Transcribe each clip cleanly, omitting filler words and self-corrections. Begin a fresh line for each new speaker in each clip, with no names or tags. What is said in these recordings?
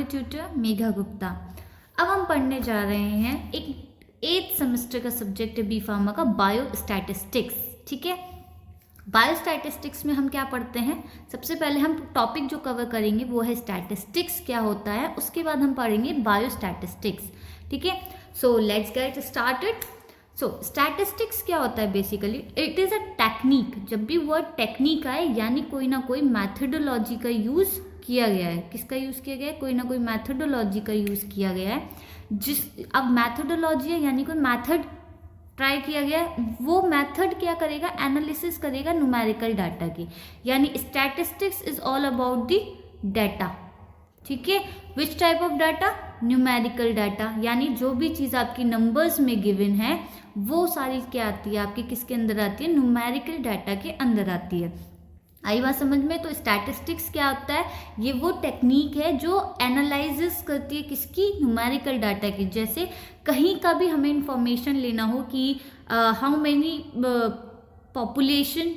Your tutor Megha Gupta. अब हम पढ़ने जा रहे हैं एक 8th सेमेस्टर का सब्जेक्ट है बी फार्मा का बायोस्टैटिस्टिक्स। ठीक है, बायोस्टैटिस्टिक्स में हम क्या पढ़ते हैं, सबसे पहले हम टॉपिक जो कवर करेंगे वो है स्टैटिस्टिक्स क्या होता है, उसके बाद हम पढ़ेंगे बायोस्टैटिस्टिक्स। ठीक है, so let's get started. So statistics क्या होता है, basically it is a technique. जब भी वर्ड टेक्निक आए यानी कोई ना कोई मैथडोलॉजी का यूज़ किया गया है। किसका यूज़ किया गया है, कोई ना कोई मैथडोलॉजी का यूज़ किया गया है। अब मैथडोलॉजी है यानी कोई मैथड ट्राई किया गया है, वो मेथड क्या करेगा, एनालिसिस करेगा न्यूमेरिकल डाटा की। यानी statistics is all about the data. ठीक है, which type of data, numerical data. यानी जो भी चीज़ आपकी नंबर्स में गिवन है वो सारी क्या आती है आपकी, किसके अंदर आती है, न्यूमेरिकल डाटा के अंदर आती है। आई बात समझ में। तो स्टैटिस्टिक्स क्या होता है, ये वो टेक्निक है जो एनालाइसिस करती है किसकी, न्यूमेरिकल डाटा की। जैसे कहीं का भी हमें इंफॉर्मेशन लेना हो कि how many population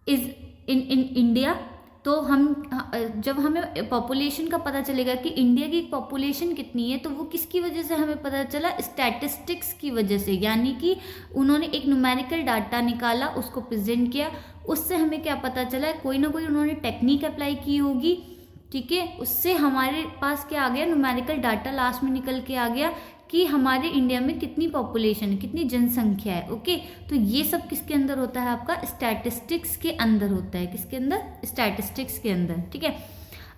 is in India, तो हम जब हमें पॉपुलेशन का पता चलेगा कि इंडिया की पॉपुलेशन कितनी है, तो वो किसकी वजह से हमें पता चला, स्टैटिस्टिक्स की वजह से। यानी कि उन्होंने एक न्यूमेरिकल डाटा निकाला, उसको प्रेजेंट किया, उससे हमें क्या पता चला, कोई ना कोई उन्होंने टेक्निक अप्लाई की होगी। ठीक है, उससे हमारे पास क्या आ गया, न्यूमेरिकल डाटा लास्ट में निकल के आ गया कि हमारे इंडिया में कितनी पॉपुलेशन है, कितनी जनसंख्या है। ओके, तो ये सब किसके अंदर होता है, आपका स्टैटिस्टिक्स के अंदर होता है। किसके अंदर, स्टैटिस्टिक्स के अंदर। ठीक है,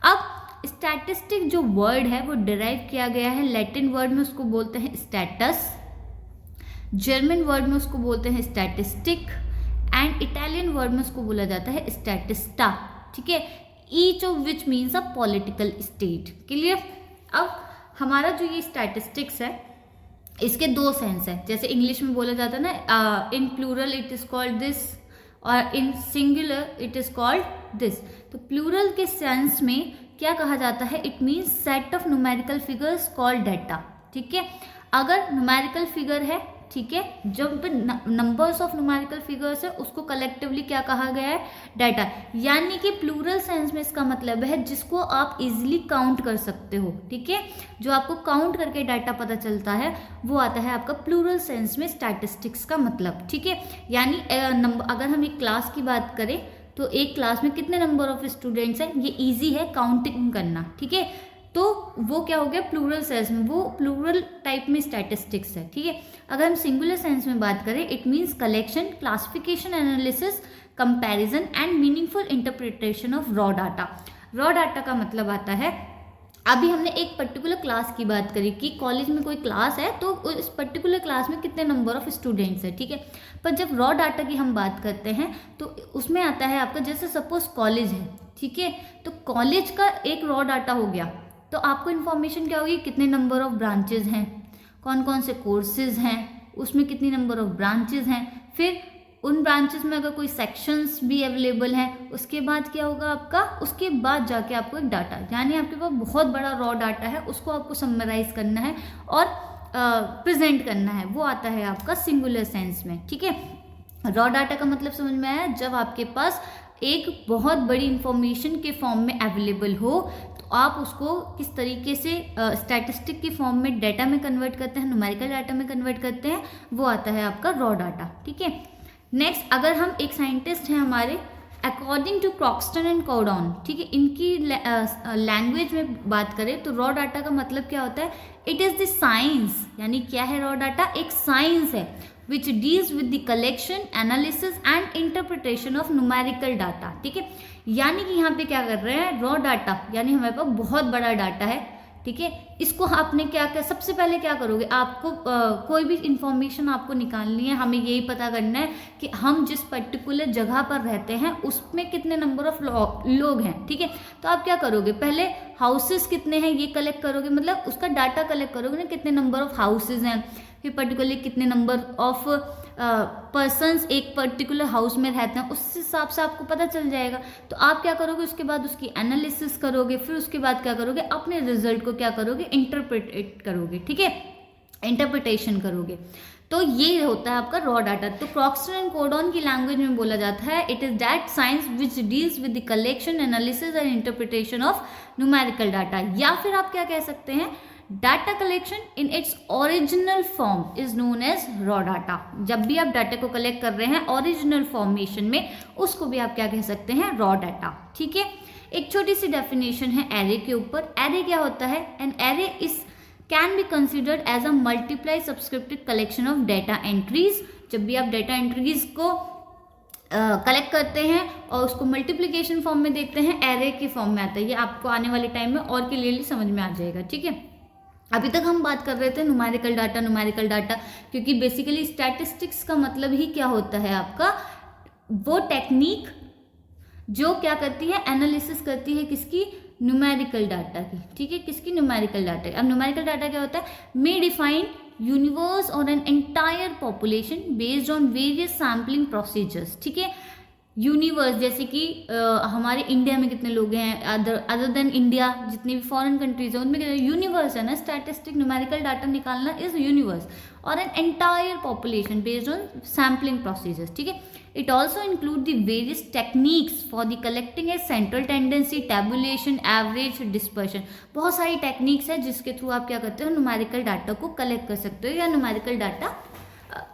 अब स्टैटिस्टिक जो वर्ड है वो डिराइव किया गया है लैटिन वर्ड में, उसको बोलते हैं स्टैटस। जर्मन वर्ड में उसको बोलते हैं स्टैटिस्टिक एंड इटालियन वर्ड में उसको बोला जाता है स्टैटिस्टा। ठीक है, each of which means a political state. Clear. अब हमारा जो ये स्टैटिस्टिक्स है इसके दो सेंस है। जैसे इंग्लिश में बोला जाता है ना, in plural it is called this or in singular it is called this. तो प्लूरल के सेंस में क्या कहा जाता है, it means set of numerical figures called data. ठीक है, अगर न्यूमेरिकल फिगर है, ठीक है, जब नंबर्स ऑफ न्यूमेरिकल फिगर्स है उसको कलेक्टिवली क्या कहा गया है, डाटा। यानी कि प्लूरल सेंस में इसका मतलब है जिसको आप इजीली काउंट कर सकते हो। ठीक है, जो आपको काउंट करके डाटा पता चलता है वो आता है आपका प्लूरल सेंस में स्टैटिस्टिक्स का मतलब। ठीक है, यानी अगर हम एक क्लास की बात करें तो एक क्लास में कितने नंबर ऑफ स्टूडेंट्स हैं, ये ईजी है काउंटिंग करना। ठीक है, तो वो क्या हो गया, प्लूरल सेंस में, वो प्लूरल टाइप में स्टैटिस्टिक्स है। ठीक है, अगर हम सिंगुलर सेंस में बात करें, it means collection, classification, analysis, comparison and meaningful interpretation of raw data. Raw data का मतलब आता है, अभी हमने एक पर्टिकुलर क्लास की बात करी कि कॉलेज में कोई क्लास है तो उस पर्टिकुलर क्लास में कितने नंबर ऑफ स्टूडेंट्स है। ठीक है, पर जब रॉ डाटा की हम बात करते हैं तो उसमें आता है आपका, जैसे सपोज कॉलेज है, ठीक है, तो कॉलेज का एक रॉ डाटा हो गया, तो आपको इन्फॉर्मेशन क्या होगी, कितने नंबर ऑफ ब्रांचेज हैं, कौन कौन से कोर्सेज हैं, उसमें कितनी नंबर ऑफ ब्रांचेज हैं, फिर उन ब्रांचेस में अगर कोई सेक्शंस भी अवेलेबल हैं, उसके बाद क्या होगा आपका, उसके बाद जाके आपको एक डाटा, यानी आपके पास बहुत बड़ा रॉ डाटा है, उसको आपको समराइज करना है और प्रेजेंट करना है, वो आता है आपका सिंगुलर सेंस में। ठीक है, रॉ डाटा का मतलब समझ में आया, जब आपके पास एक बहुत बड़ी इंफॉर्मेशन के फॉर्म में अवेलेबल हो तो आप उसको किस तरीके से स्टैटिस्टिक की फॉर्म में डाटा में कन्वर्ट करते हैं, न्यूमेरिकल डाटा में कन्वर्ट करते हैं, वो आता है आपका रॉ डाटा। ठीक है, नेक्स्ट अगर हम एक साइंटिस्ट हैं हमारे, अकॉर्डिंग टू क्रॉक्सटन एंड कॉर्डन, ठीक है, इनकी लैंग्वेज में बात करें तो रॉ डाटा का मतलब क्या होता है, इट इज़ द साइंस। यानी क्या है रॉ डाटा, एक साइंस है which deals with the collection, analysis and interpretation of numerical data। ठीक है, यानी कि यहाँ पे क्या कर रहे हैं, रॉ डाटा, यानी हमारे पास बहुत बड़ा डाटा है। ठीक है, इसको आपने क्या क्या सबसे पहले क्या करोगे, आपको कोई भी इंफॉर्मेशन आपको निकालनी है, हमें यही पता करना है कि हम जिस पर्टिकुलर जगह पर रहते हैं उसमें कितने नंबर ऑफ लोग हैं। ठीक है, तो आप क्या करोगे, पहले हाउसेस कितने हैं ये कलेक्ट करोगे, मतलब उसका डाटा कलेक्ट करोगे ना, कितने नंबर ऑफ हाउसेज हैं, फिर पर्टिकुलरली कितने नंबर ऑफ पर्सन्स एक पर्टिकुलर हाउस में रहते हैं, उस हिसाब से आपको पता चल जाएगा। तो आप क्या करोगे, उसके बाद उसकी एनालिसिस करोगे, फिर उसके बाद क्या करोगे, अपने रिजल्ट को क्या करोगे, इंटरप्रेट करोगे। ठीक है, इंटरप्रिटेशन करोगे। तो ये होता है आपका रॉ डाटा। तो क्रॉक्सटन एंड कोर्डन की लैंग्वेज में बोला जाता है it is that science which deals with the collection, analysis and interpretation of numerical data. या फिर आप क्या कह सकते हैं, data collection in its original form is known as raw data. जब भी आप डाटा को कलेक्ट कर रहे हैं ओरिजिनल फॉर्मेशन में, उसको भी आप क्या कह सकते हैं, रॉ डाटा। ठीक है, एक छोटी सी डेफिनेशन है एरे के ऊपर। एरे क्या होता है, an array is can be considered as a multiply subscripted collection of data entries. जब भी आप डेटा एंट्रीज को कलेक्ट करते हैं और उसको मल्टीप्लिकेशन फॉर्म में देखते हैं, एरे के फॉर्म में आता है। ये आपको आने वाले टाइम में और क्लियरली समझ में आ जाएगा। ठीक है, अभी तक हम बात कर रहे थे न्यूमेरिकल डाटा, क्योंकि बेसिकली स्टैटिस्टिक्स का मतलब ही क्या होता है आपका, वो टेक्निक जो क्या करती है, एनालिसिस करती है किसकी, न्यूमेरिकल डाटा की। ठीक है, किसकी, न्यूमेरिकल डाटा। अब न्यूमेरिकल डाटा क्या होता है, मे डिफाइन यूनिवर्स और an entire population based on various sampling procedures. ठीक है, यूनिवर्स जैसे कि हमारे इंडिया में कितने लोग हैं, अदर देन इंडिया जितनी भी फॉरेन कंट्रीज हैं उनमें यूनिवर्स है ना, स्टैटिस्टिक न्यूमेरिकल डाटा निकालना इज यूनिवर्स और an entire population based on sampling procedures. ठीक है, it also include the various techniques for the collecting A central tendency, tabulation, average, dispersion. बहुत सारी टेक्निक्स है जिसके थ्रू आप क्या करते हो, न्यूमेरिकल डाटा को कलेक्ट कर सकते हो या न्यूमेरिकल डाटा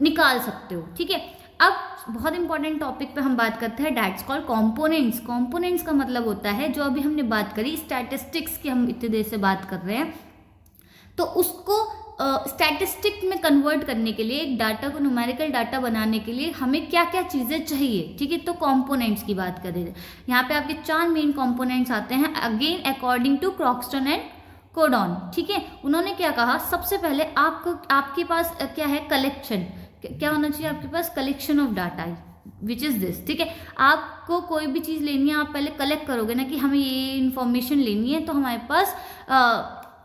निकाल सकते हो। ठीक है, अब बहुत इंपॉर्टेंट टॉपिक पे हम बात करते हैं, दैट्स कॉल्ड कंपोनेंट्स। कंपोनेंट्स का मतलब होता है, जो अभी हमने बात करी स्टैटिस्टिक्स की, हम इतनी देर से बात कर रहे हैं, तो उसको स्टैटिस्टिक में कन्वर्ट करने के लिए, एक डाटा को न्यूमेरिकल डाटा बनाने के लिए हमें क्या क्या चीज़ें चाहिए। ठीक है, तो कंपोनेंट्स की बात करें, यहाँ पे आपके 4 मेन कंपोनेंट्स आते हैं, again according to Croxton and Cowden. ठीक है, उन्होंने क्या कहा, सबसे पहले आपके पास क्या है, कलेक्शन। क्या होना चाहिए आपके पास, collection of data which is this. ठीक है, आपको कोई भी चीज़ लेनी है, आप पहले कलेक्ट करोगे ना कि हमें ये इन्फॉर्मेशन लेनी है, तो हमारे पास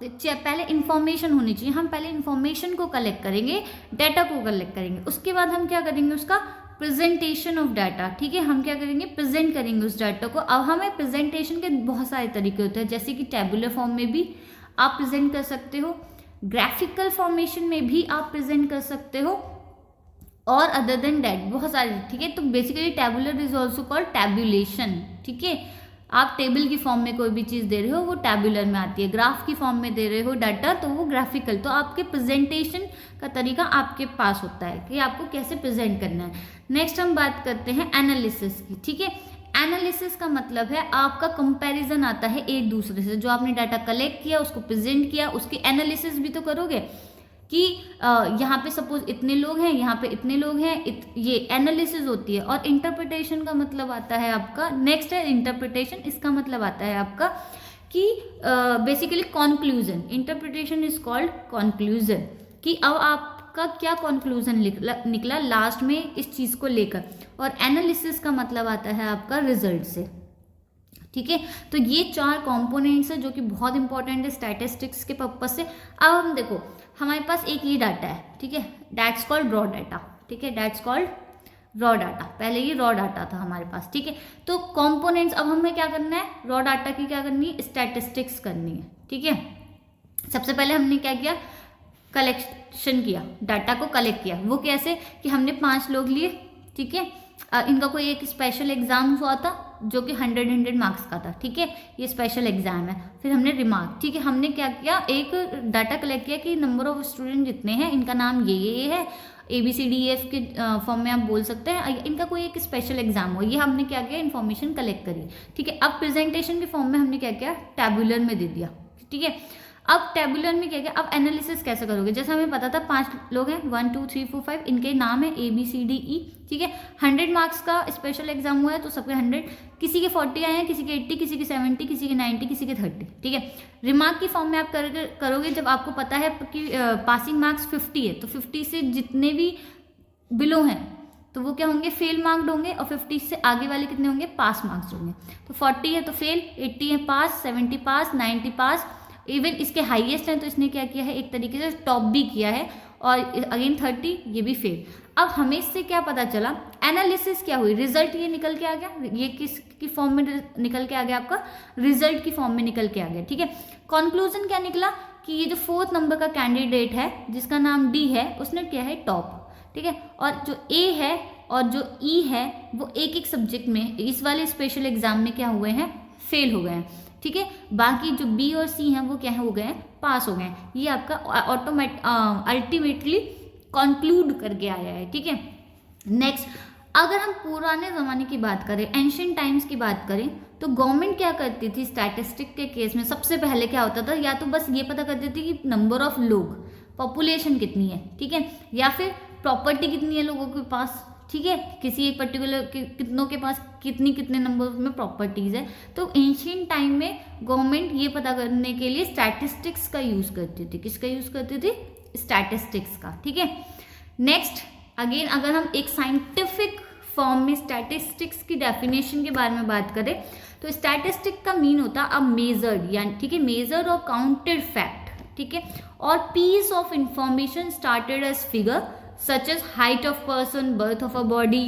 पहले इन्फॉर्मेशन होनी चाहिए। हम पहले इन्फॉर्मेशन को कलेक्ट करेंगे, डाटा को कलेक्ट करेंगे, उसके बाद हम क्या करेंगे, उसका प्रेजेंटेशन ऑफ डाटा। ठीक है, हम क्या करेंगे, प्रेजेंट करेंगे उस डाटा को। अब हमें प्रेजेंटेशन के बहुत सारे तरीके होते हैं, जैसे कि टेबुलर फॉर्म में भी आप प्रेजेंट कर सकते हो, ग्राफिकल फॉर्मेशन में भी आप प्रेजेंट कर सकते हो, और अदर देन डैट बहुत सारे। ठीक है, तो basically tabular is also called tabulation. ठीक है, आप टेबल की फॉर्म में कोई भी चीज़ दे रहे हो वो टैबुलर में आती है, ग्राफ की फॉर्म में दे रहे हो डाटा तो वो ग्राफिकल। तो आपके प्रेजेंटेशन का तरीका आपके पास होता है कि आपको कैसे प्रेजेंट करना है। नेक्स्ट हम बात करते हैं एनालिसिस की। ठीक है, एनालिसिस का मतलब है आपका कंपैरिजन आता है एक दूसरे से, जो आपने डाटा कलेक्ट किया उसको प्रेजेंट किया, उसकी एनालिसिस भी तो करोगे कि यहाँ पे सपोज इतने लोग हैं, यहाँ पे इतने लोग हैं, ये एनालिसिस होती है। और इंटरप्रिटेशन का मतलब आता है आपका, नेक्स्ट है इंटरप्रिटेशन, इसका मतलब आता है आपका कि basically conclusion. Interpretation is called conclusion, कि अब आपका क्या कॉन्क्लूजन निकला लास्ट में इस चीज़ को लेकर। और एनालिसिस का मतलब आता है आपका रिजल्ट से। ठीक है, तो ये 4 कंपोनेंट्स है जो कि बहुत इंपॉर्टेंट है स्टैटिस्टिक्स के पर्पज से। अब हम देखो, हमारे पास एक ये डाटा है, ठीक है, दैट्स कॉल्ड रॉ डाटा। ठीक है, दैट्स कॉल्ड रॉ डाटा, पहले ये रॉ डाटा था हमारे पास। ठीक है, तो कंपोनेंट्स, अब हमें क्या करना है, रॉ डाटा की क्या करनी है, स्टैटिस्टिक्स करनी है। ठीक है, सबसे पहले हमने क्या किया, कलेक्शन किया, डाटा को कलेक्ट किया। वो कैसे कि हमने 5 लोग लिए। ठीक है, इनका कोई एक स्पेशल एग्जाम हुआ था जो कि 100 मार्क्स का था। ठीक है, ये स्पेशल एग्जाम है। फिर हमने रिमार्क, ठीक है, हमने क्या किया, एक डाटा कलेक्ट किया कि नंबर ऑफ स्टूडेंट जितने हैं, इनका नाम ये है, ABCDEF के फॉर्म में आप बोल सकते हैं, इनका कोई एक स्पेशल एग्जाम हो, ये हमने क्या किया, इन्फॉर्मेशन कलेक्ट करी। ठीक है, अब प्रेजेंटेशन के फॉर्म में हमने क्या किया, टैबुलर में दे दिया। ठीक है, अब टेबुलर में क्या किया, अब एनालिसिस कैसे करोगे, जैसे हमें पता था 5 लोग हैं, 1 2 3 4 5, इनके नाम है ABCDE। ठीक है, 100 मार्क्स का स्पेशल एग्जाम हुआ है तो सबके 100, किसी के 40 आए हैं, किसी के 80, किसी के 70, किसी के 90, किसी के 30। ठीक है, रिमार्क की फॉर्म में आप करोगे जब आपको पता है कि पासिंग मार्क्स 50 है, तो 50 से जितने भी बिलो हैं तो वो क्या होंगे, फेल मार्क्ड होंगे, और 50 से आगे वाले कितने होंगे, पास मार्क्स होंगे। तो 40 है तो फेल, 80 है पास, 70 पास, 90 पास, इवन इसके हाईएस्ट हैं तो इसने क्या किया है, एक तरीके से टॉप भी किया है, और अगेन 30 ये भी फेल। अब हमें इससे क्या पता चला, एनालिसिस क्या हुई, रिजल्ट ये निकल के आ गया, ये किसकी फॉर्म में निकल के आ गया, आपका रिजल्ट की फॉर्म में निकल के आ गया। ठीक है, कंक्लूजन क्या निकला कि ये जो 4th नंबर का कैंडिडेट है जिसका नाम D है, उसने क्या है, टॉप। ठीक है। और जो ए है और जो ई है वो एक एक सब्जेक्ट में इस वाले स्पेशल एग्जाम में क्या हुए हैं, फेल हो गए हैं, ठीक है। बाकी जो बी और सी हैं वो क्या हो गए हैं, पास हो गए हैं। ये आपका अल्टीमेटली कंक्लूड करके आया है, ठीक है। नेक्स्ट, अगर हम पुराने ज़माने की बात करें, एंशियंट टाइम्स की बात करें, तो गवर्नमेंट क्या करती थी स्टैटिस्टिक के केस में, सबसे पहले क्या होता था, या तो बस ये पता करती थी कि नंबर ऑफ लोग, पॉपुलेशन कितनी है, ठीक है, या फिर प्रॉपर्टी कितनी है लोगों के पास, ठीक है, किसी एक पर्टिकुलर कितनों के पास कितने नंबर में प्रॉपर्टीज है। तो एंशियंट टाइम में गवर्नमेंट ये पता करने के लिए स्टैटिस्टिक्स का यूज करती थी। किसका यूज करती थी, स्टैटिस्टिक्स का, ठीक है। नेक्स्ट, अगेन अगर हम एक साइंटिफिक फॉर्म में स्टैटिस्टिक्स की डेफिनेशन के बारे में बात करें, तो स्टैटिस्टिक का मीन होता है अ मेजर्ड, यानी ठीक है, मेजर्ड और काउंटेड फैक्ट, ठीक है, और piece of information started as figure such as height of person, birth of a body.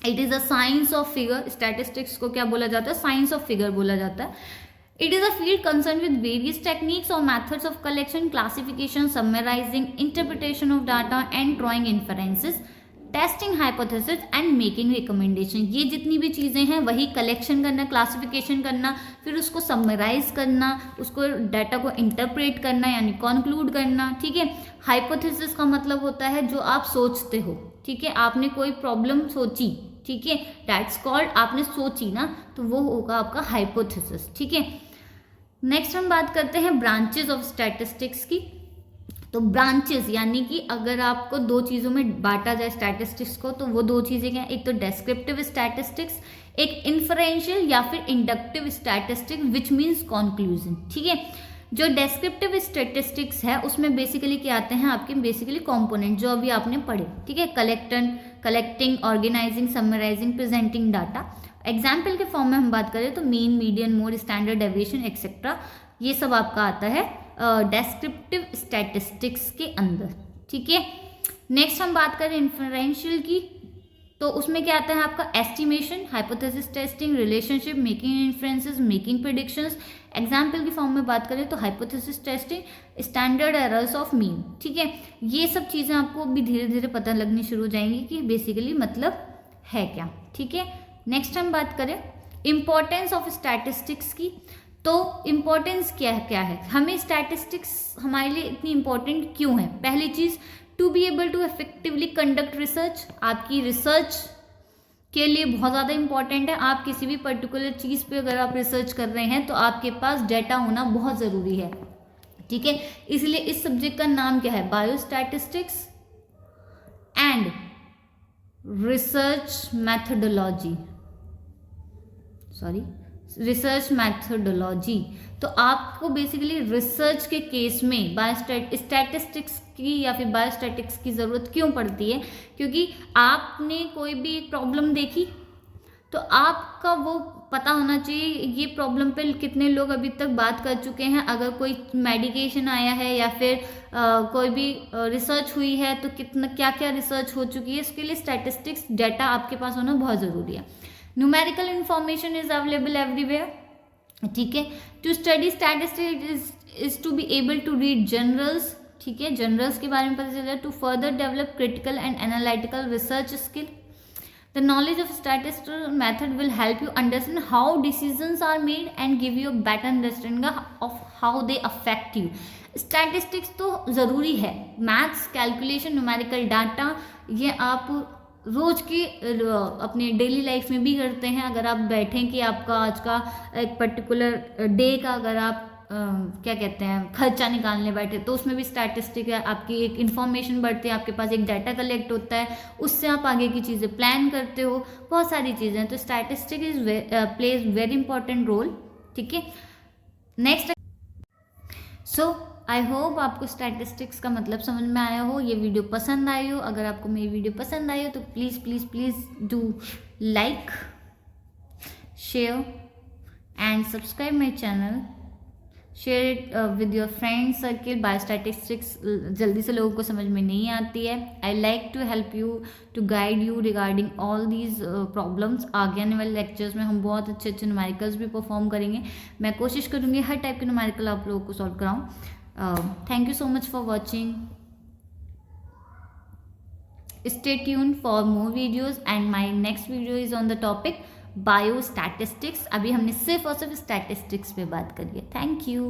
It is a science of figure. Statistics को क्या बोला जाता है, science of figure बोला जाता है. It is a field concerned with various techniques or methods of collection, classification, summarizing, interpretation of data and drawing inferences, testing hypothesis and making recommendation. ये जितनी भी चीज़ें हैं वही कलेक्शन करना, क्लासिफिकेशन करना, फिर उसको समराइज करना, उसको डाटा को इंटरप्रेट करना यानी कंक्लूड करना, ठीक है। हाइपोथेसिस का मतलब होता है जो आप सोचते हो, ठीक है, आपने कोई प्रॉब्लम सोची, ठीक है, दैट्स कॉल्ड, आपने सोची ना, तो वो होगा आपका हाइपोथेसिस, ठीक है। नेक्स्ट हम बात करते हैं ब्रांचेस ऑफ स्टैटिस्टिक्स की। तो ब्रांचेस यानी कि अगर आपको दो चीज़ों में बांटा जाए स्टैटिस्टिक्स को, तो वो दो चीज़ें क्या, एक तो डेस्क्रिप्टिव स्टैटिस्टिक्स, एक इन्फरेंशियल या फिर inductive statistics which means conclusion, ठीक है। जो डेस्क्रिप्टिव स्टैटिस्टिक्स है उसमें बेसिकली क्या आते हैं आपके, बेसिकली कंपोनेंट जो अभी आपने पढ़े, ठीक है, collecting, organizing, summarizing, presenting data. Example के फॉर्म में हम बात करें तो mean, median, mode, standard deviation et cetera, ये सब आपका आता है डेस्क्रिप्टिव स्टैटिस्टिक्स के अंदर, ठीक है। नेक्स्ट हम बात करें इन्फरेंशियल की, तो उसमें क्या आता है आपका estimation, hypothesis testing, relationship, making inferences, making predictions. Example की फॉर्म में बात करें तो hypothesis testing, standard errors of mean, ठीक है। ये सब चीज़ें आपको भी धीरे धीरे पता लगनी शुरू हो जाएंगी कि बेसिकली मतलब है क्या, ठीक है। नेक्स्ट हम बात करें इम्पोर्टेंस ऑफ स्टैटिस्टिक्स की, तो इम्पोर्टेंस क्या है, हमें स्टैटिस्टिक्स हमारे लिए इतनी इम्पोर्टेंट क्यों है। पहली चीज़, to be able to effectively conduct research, आपकी रिसर्च के लिए बहुत ज़्यादा इंपॉर्टेंट है। आप किसी भी पर्टिकुलर चीज़ पे अगर आप रिसर्च कर रहे हैं तो आपके पास डेटा होना बहुत ज़रूरी है, ठीक है। इसलिए इस सब्जेक्ट का नाम क्या है, biostatistics and research methodology, research methodology. तो आपको बेसिकली रिसर्च के केस में स्टैटिस्टिक्स की या फिर बायोस्टैटिक्स की ज़रूरत क्यों पड़ती है, क्योंकि आपने कोई भी एक प्रॉब्लम देखी तो आपका वो पता होना चाहिए ये प्रॉब्लम पे कितने लोग अभी तक बात कर चुके हैं, अगर कोई मेडिकेशन आया है या फिर कोई भी रिसर्च हुई है तो कितना क्या क्या रिसर्च हो चुकी है, इसके लिए स्टैटिस्टिक्स डाटा आपके पास होना बहुत ज़रूरी है। Numerical information is available everywhere, ठीक है। To study statistics is to be able to read journals, ठीक है, जनरल्स के बारे में पता चला। To further develop critical and analytical research skill, the knowledge of statistical method will help you understand how decisions are made and give you a better understanding of how they affect you. Statistics तो ज़रूरी है, maths, calculation, numerical data, ये आप रोज की अपने daily life में भी करते हैं। अगर आप बैठें कि आपका आज का एक पर्टिकुलर डे का अगर आप क्या कहते हैं खर्चा निकालने बैठे तो उसमें भी स्टैटिस्टिक है, आपकी एक इन्फॉर्मेशन बढ़ती है, आपके पास एक डाटा कलेक्ट होता है, उससे आप आगे की चीज़ें प्लान करते हो, बहुत सारी चीज़ें हैं। तो statistic is plays very important role, ठीक है। नेक्स्ट, सो आई होप आपको स्टैटिस्टिक्स का मतलब समझ में आया हो, ये वीडियो पसंद आई हो। अगर आपको मेरी वीडियो पसंद आई हो तो please please please do like, share and subscribe my channel, share it with your friend circle. Biostatistics जल्दी से लोगों को समझ में नहीं आती है। I like to help you, to guide you regarding all these problems. आगे आने वाले लेक्चर्स में हम बहुत अच्छे अच्छे न्यूमेरिकल्स भी परफॉर्म करेंगे। मैं कोशिश करूँगी हर टाइप के न्यूमेरिकल आप लोगों को सॉल्व कराऊँ। Thank you so much for watching. Stay tune for more videos and my next video is on the topic biostatistics. अभी हमने सिर्फ और सिर्फ स्टैटिस्टिक्स पे बात करी है। Thank you.